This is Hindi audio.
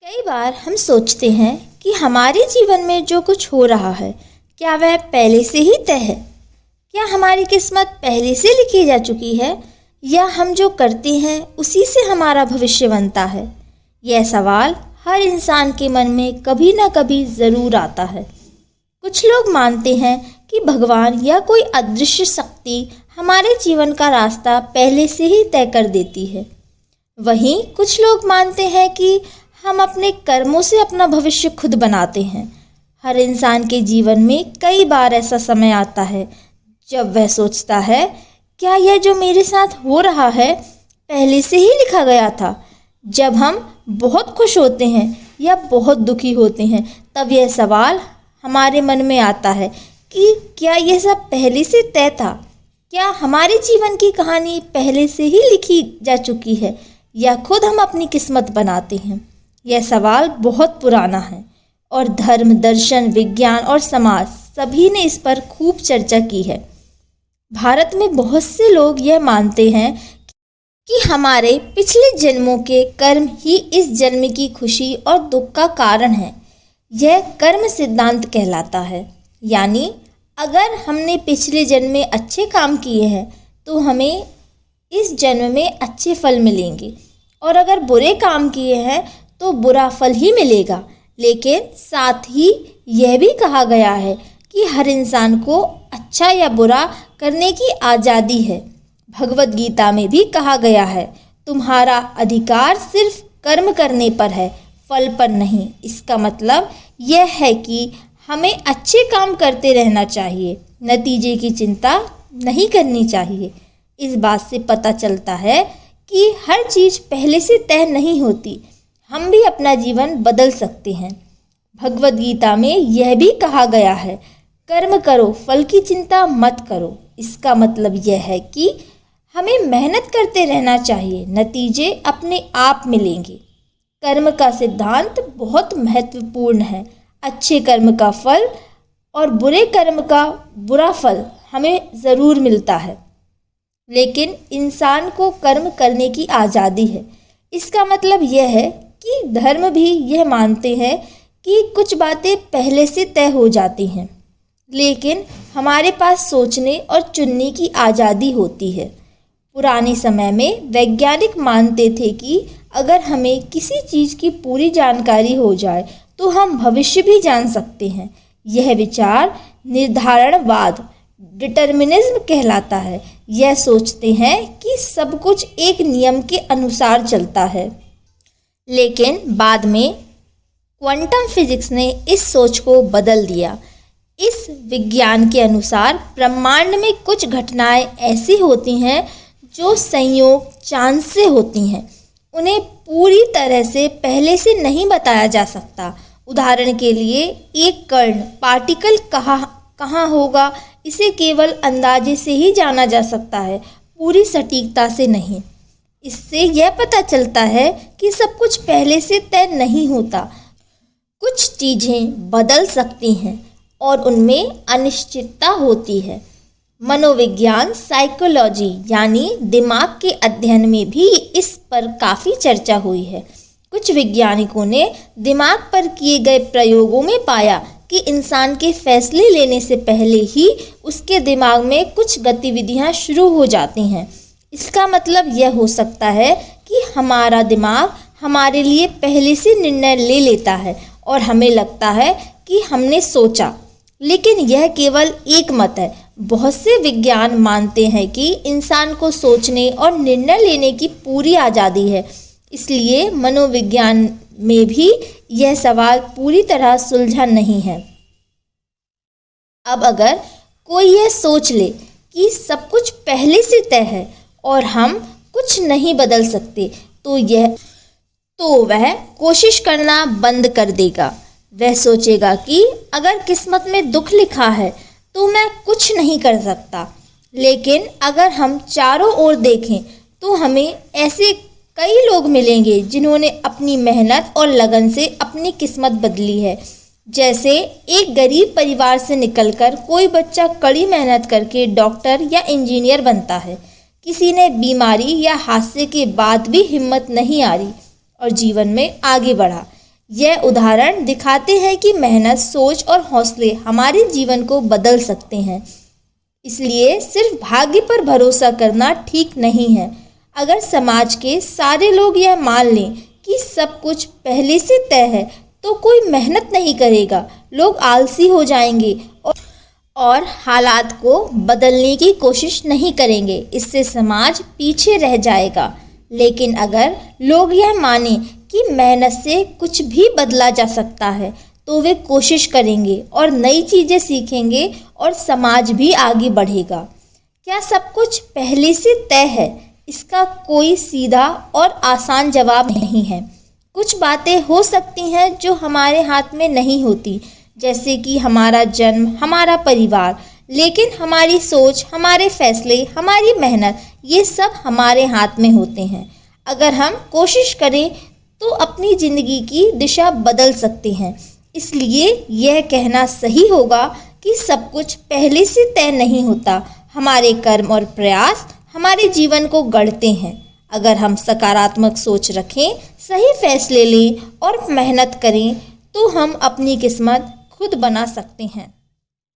कई बार हम सोचते हैं कि हमारे जीवन में जो कुछ हो रहा है क्या वह पहले से ही तय है। क्या हमारी किस्मत पहले से लिखी जा चुकी है या हम जो करते हैं उसी से हमारा भविष्य बनता है। यह सवाल हर इंसान के मन में कभी ना कभी ज़रूर आता है। कुछ लोग मानते हैं कि भगवान या कोई अदृश्य शक्ति हमारे जीवन का रास्ता पहले से ही तय कर देती है। वहीं कुछ लोग मानते हैं कि हम अपने कर्मों से अपना भविष्य खुद बनाते हैं। हर इंसान के जीवन में कई बार ऐसा समय आता है जब वह सोचता है, क्या यह जो मेरे साथ हो रहा है पहले से ही लिखा गया था। जब हम बहुत खुश होते हैं या बहुत दुखी होते हैं तब यह सवाल हमारे मन में आता है कि क्या यह सब पहले से तय था। क्या हमारे जीवन की कहानी पहले से ही लिखी जा चुकी है या खुद हम अपनी किस्मत बनाते हैं। यह सवाल बहुत पुराना है और धर्म, दर्शन, विज्ञान और समाज सभी ने इस पर खूब चर्चा की है। भारत में बहुत से लोग यह मानते हैं कि हमारे पिछले जन्मों के कर्म ही इस जन्म की खुशी और दुख का कारण है। यह कर्म सिद्धांत कहलाता है, यानी अगर हमने पिछले जन्म में अच्छे काम किए हैं तो हमें इस जन्म में अच्छे फल मिलेंगे और अगर बुरे काम किए हैं तो बुरा फल ही मिलेगा। लेकिन साथ ही यह भी कहा गया है कि हर इंसान को अच्छा या बुरा करने की आज़ादी है। भगवद गीता में भी कहा गया है, तुम्हारा अधिकार सिर्फ कर्म करने पर है, फल पर नहीं। इसका मतलब यह है कि हमें अच्छे काम करते रहना चाहिए, नतीजे की चिंता नहीं करनी चाहिए। इस बात से पता चलता है कि हर चीज़ पहले से तय नहीं होती, हम भी अपना जीवन बदल सकते हैं। भगवद गीता में यह भी कहा गया है, कर्म करो, फल की चिंता मत करो। इसका मतलब यह है कि हमें मेहनत करते रहना चाहिए, नतीजे अपने आप मिलेंगे। कर्म का सिद्धांत बहुत महत्वपूर्ण है। अच्छे कर्म का फल और बुरे कर्म का बुरा फल हमें ज़रूर मिलता है, लेकिन इंसान को कर्म करने की आज़ादी है। इसका मतलब यह है कि धर्म भी यह मानते हैं कि कुछ बातें पहले से तय हो जाती हैं, लेकिन हमारे पास सोचने और चुनने की आज़ादी होती है। पुराने समय में वैज्ञानिक मानते थे कि अगर हमें किसी चीज़ की पूरी जानकारी हो जाए तो हम भविष्य भी जान सकते हैं। यह विचार निर्धारणवाद, डिटर्मिनिज्म कहलाता है। यह सोचते हैं कि सब कुछ एक नियम के अनुसार चलता है। लेकिन बाद में क्वांटम फिजिक्स ने इस सोच को बदल दिया। इस विज्ञान के अनुसार ब्रह्मांड में कुछ घटनाएं ऐसी होती हैं जो संयोग चांस से होती हैं। उन्हें पूरी तरह से पहले से नहीं बताया जा सकता। उदाहरण के लिए एक कण पार्टिकल कहाँ होगा, इसे केवल अंदाजे से ही जाना जा सकता है, पूरी सटीकता से नहीं। इससे यह पता चलता है कि सब कुछ पहले से तय नहीं होता। कुछ चीज़ें बदल सकती हैं और उनमें अनिश्चितता होती है। मनोविज्ञान, साइकोलॉजी यानी दिमाग के अध्ययन में भी इस पर काफ़ी चर्चा हुई है। कुछ वैज्ञानिकों ने दिमाग पर किए गए प्रयोगों में पाया कि इंसान के फैसले लेने से पहले ही उसके दिमाग में कुछ गतिविधियां शुरू हो जाती हैं। इसका मतलब यह हो सकता है कि हमारा दिमाग हमारे लिए पहले से निर्णय ले लेता है और हमें लगता है कि हमने सोचा, लेकिन यह केवल एक मत है। बहुत से विज्ञान मानते हैं कि इंसान को सोचने और निर्णय लेने की पूरी आज़ादी है। इसलिए मनोविज्ञान में भी यह सवाल पूरी तरह सुलझा नहीं है। अब अगर कोई यह सोच ले कि सब कुछ पहले से तय है और हम कुछ नहीं बदल सकते तो वह कोशिश करना बंद कर देगा। वह सोचेगा कि अगर किस्मत में दुख लिखा है तो मैं कुछ नहीं कर सकता। लेकिन अगर हम चारों ओर देखें तो हमें ऐसे कई लोग मिलेंगे जिन्होंने अपनी मेहनत और लगन से अपनी किस्मत बदली है। जैसे एक गरीब परिवार से निकलकर कोई बच्चा कड़ी मेहनत करके डॉक्टर या इंजीनियर बनता है। किसी ने बीमारी या हादसे के बाद भी हिम्मत नहीं हारी और जीवन में आगे बढ़ा। यह उदाहरण दिखाते हैं कि मेहनत, सोच और हौसले हमारे जीवन को बदल सकते हैं। इसलिए सिर्फ भाग्य पर भरोसा करना ठीक नहीं है। अगर समाज के सारे लोग यह मान लें कि सब कुछ पहले से तय है तो कोई मेहनत नहीं करेगा, लोग आलसी हो जाएंगे और हालात को बदलने की कोशिश नहीं करेंगे। इससे समाज पीछे रह जाएगा। लेकिन अगर लोग यह माने कि मेहनत से कुछ भी बदला जा सकता है तो वे कोशिश करेंगे और नई चीज़ें सीखेंगे और समाज भी आगे बढ़ेगा। क्या सब कुछ पहले से तय है? इसका कोई सीधा और आसान जवाब नहीं है। कुछ बातें हो सकती हैं जो हमारे हाथ में नहीं होती, जैसे कि हमारा जन्म, हमारा परिवार, लेकिन हमारी सोच, हमारे फैसले, हमारी मेहनत, ये सब हमारे हाथ में होते हैं। अगर हम कोशिश करें तो अपनी ज़िंदगी की दिशा बदल सकते हैं। इसलिए यह कहना सही होगा कि सब कुछ पहले से तय नहीं होता। हमारे कर्म और प्रयास हमारे जीवन को गढ़ते हैं। अगर हम सकारात्मक सोच रखें, सही फैसले लें और मेहनत करें तो हम अपनी किस्मत खुद बना सकते हैं।